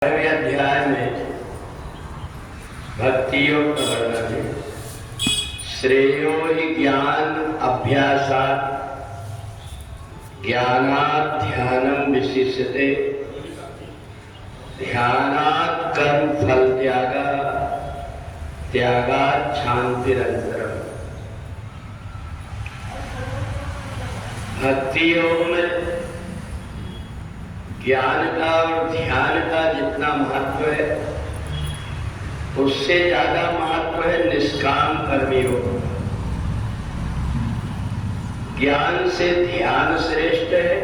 अध्याय में भक्ति योग का वर्णन है। श्रेयो हि ज्ञान अभ्यासात् ज्ञानात् ध्यानं विशिष्यते ध्यानात् कर्म फल त्यागा त्यागात् शांतिरंतरम्। भक्ति योग में ज्ञान का और ध्यान का जितना महत्व है उससे ज्यादा महत्व है निष्काम कर्मी योग। ज्ञान से ध्यान श्रेष्ठ है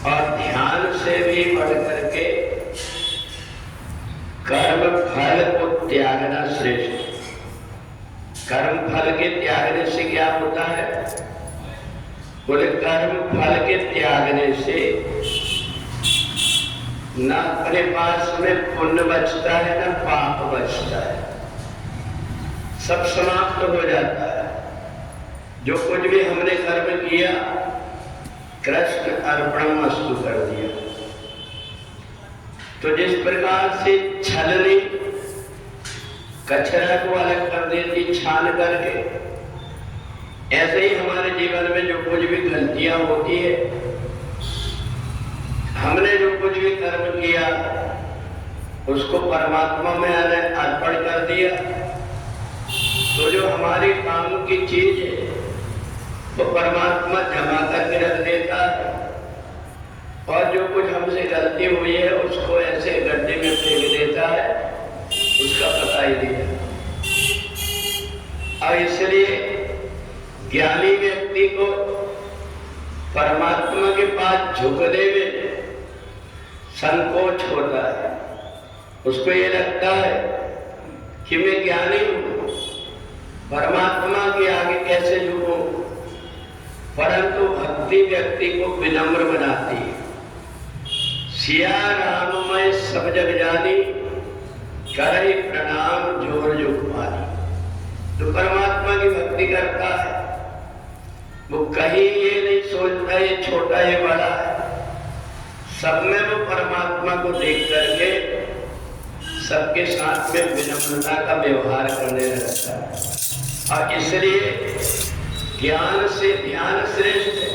और ध्यान से भी बढ़ करके कर्म फल को त्यागना श्रेष्ठ। कर्म फल के त्यागने से क्या होता है? बोले कर्म फल के त्यागने से न अपने पास में पुण्य बचता है न पाप बचता है, सब समाप्त हो जाता है। जो कुछ भी हमने कर्म किया कृष्ण अर्पणमस्तु कर दिया। तो जिस प्रकार से छलनी कचरा को अलग कर देती छान करके, ऐसे ही हमारे जीवन में जो कुछ भी गलतियां होती है, हमने जो कुछ भी कर्म किया उसको परमात्मा में अर्पण कर दिया, तो जो हमारे काम की चीज है वो परमात्मा जमा करके रख देता है और जो कुछ हमसे गलती हुई है उसको ऐसे गड्ढे में फेंक देता है, उसका पता ही नहीं है। और इसलिए ज्ञानी व्यक्ति को परमात्मा के पास झुकने में संकोच होता है। उसको ये लगता है कि मैं ज्ञानी हूं, परमात्मा के आगे कैसे झुकूं। परंतु भक्ति व्यक्ति को विनम्र बनाती है। सिया राम मैं सब जग जानी करे प्रणाम जोर जो पानी। तो परमात्मा की भक्ति करता है, वो कहीं ये नहीं सोचता ये छोटा ये बड़ा है, सब में वो परमात्मा को देख करके सबके साथ में विनम्रता का व्यवहार करने लगता है। और इसलिए ज्ञान से ध्यान श्रेष्ठ है।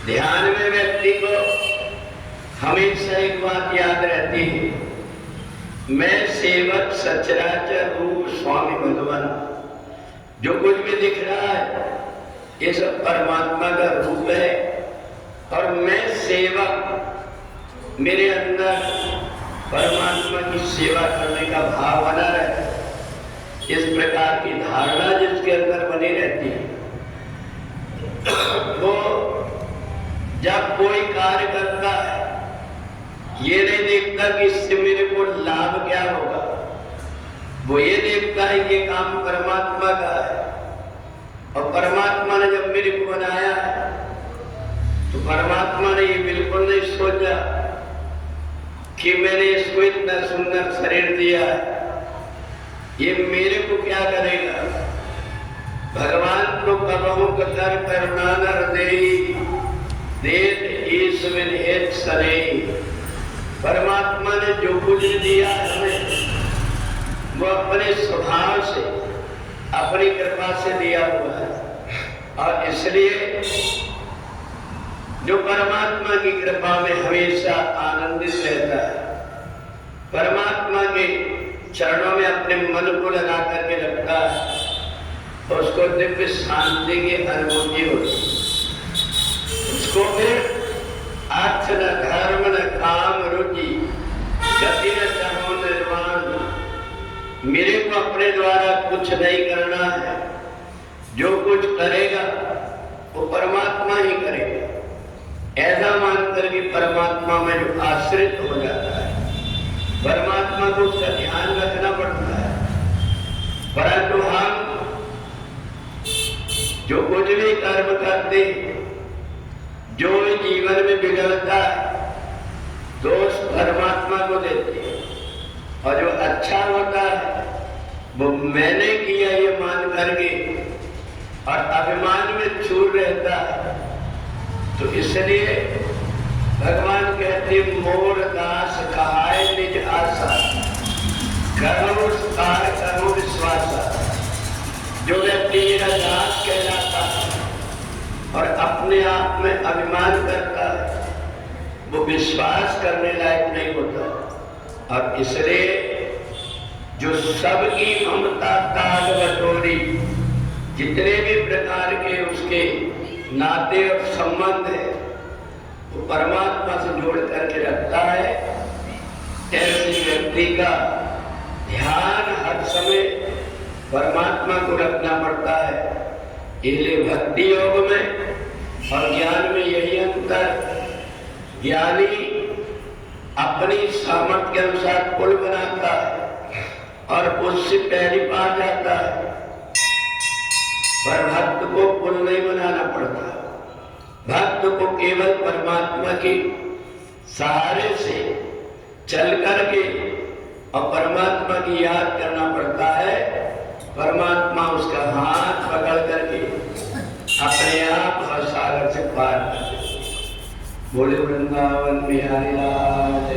ध्यान में व्यक्ति को हमेशा एक बात याद रहती है, मैं सेवक सचराचर रूप स्वामी भगवान। जो कुछ भी दिख रहा है ये सब परमात्मा का रूप है और मैं सेवक, मेरे अंदर परमात्मा की सेवा करने का भाव बना रहे। इस प्रकार की धारणा जिसके अंदर बनी रहती है वो जब कोई कार्य करता है ये नहीं देखता कि इससे मेरे को लाभ क्या होगा, वो ये देखता है कि काम परमात्मा का है। और परमात्मा ने जब मेरे को बनाया तो परमात्मा ने ये बिल्कुल नहीं सोचा कि मैंने इसको इतना सुंदर शरीर दिया है, ये मेरे को क्या करेगा। भगवान को कबहू कर करुणा नर देत ईश्वर हेत सरे। परमात्मा ने जो कुछ दिया हमें वो अपने स्वभाव से अपनी कृपा से दिया हुआ है। और इसलिए जो परमात्मा की कृपा में हमेशा आनंदित रहता है, परमात्मा के चरणों में अपने मन को लगा करके रखता है, तो उसको दिव्य शांति की अनुभूति होती है। उसको फिर अर्थ न धर्म न काम रुचि गति न चाहो निर्माण। मेरे को अपने द्वारा कुछ नहीं करना है, जो कुछ करेगा वो परमात्मा ही करेगा। ऐसा मानकर कि परमात्मा में जो आश्रित हो जाता है, परमात्मा को उसका ध्यान रखना पड़ता है। परंतु हम जो कुछ भी कर्म करते, जो जीवन में बिगड़ता है, दोष परमात्मा को देते हैं। और जो अच्छा होता है वो मैंने किया ये मान करके और अभिमान में चूर रहता है। तो इसलिए भगवान कहते में अभिमान करता है वो विश्वास करने लायक नहीं होता। और इसलिए जो सबकी ममता ताग बटोरी, जितने भी प्रकार के उसके नाते और संबंध है वो परमात्मा से जोड़ करके रखता है, ऐसे व्यक्ति का ध्यान हर समय परमात्मा को रखना पड़ता है। इसलिए भक्ति योग में और ज्ञान में यही अंतर, ज्ञानी अपनी सामर्थ्य के अनुसार पुल बनाता है और उससे पैरी पार जाता है, पर भक्त को पुल नहीं बनाना पड़ता। भक्त को केवल परमात्मा के सहारे से चल करके और परमात्मा की याद करना पड़ता है। परमात्मा उसका हाथ पकड़ करके अपने आप सागर से पार कर दे। बोले वृंदावन बिहारी लाल।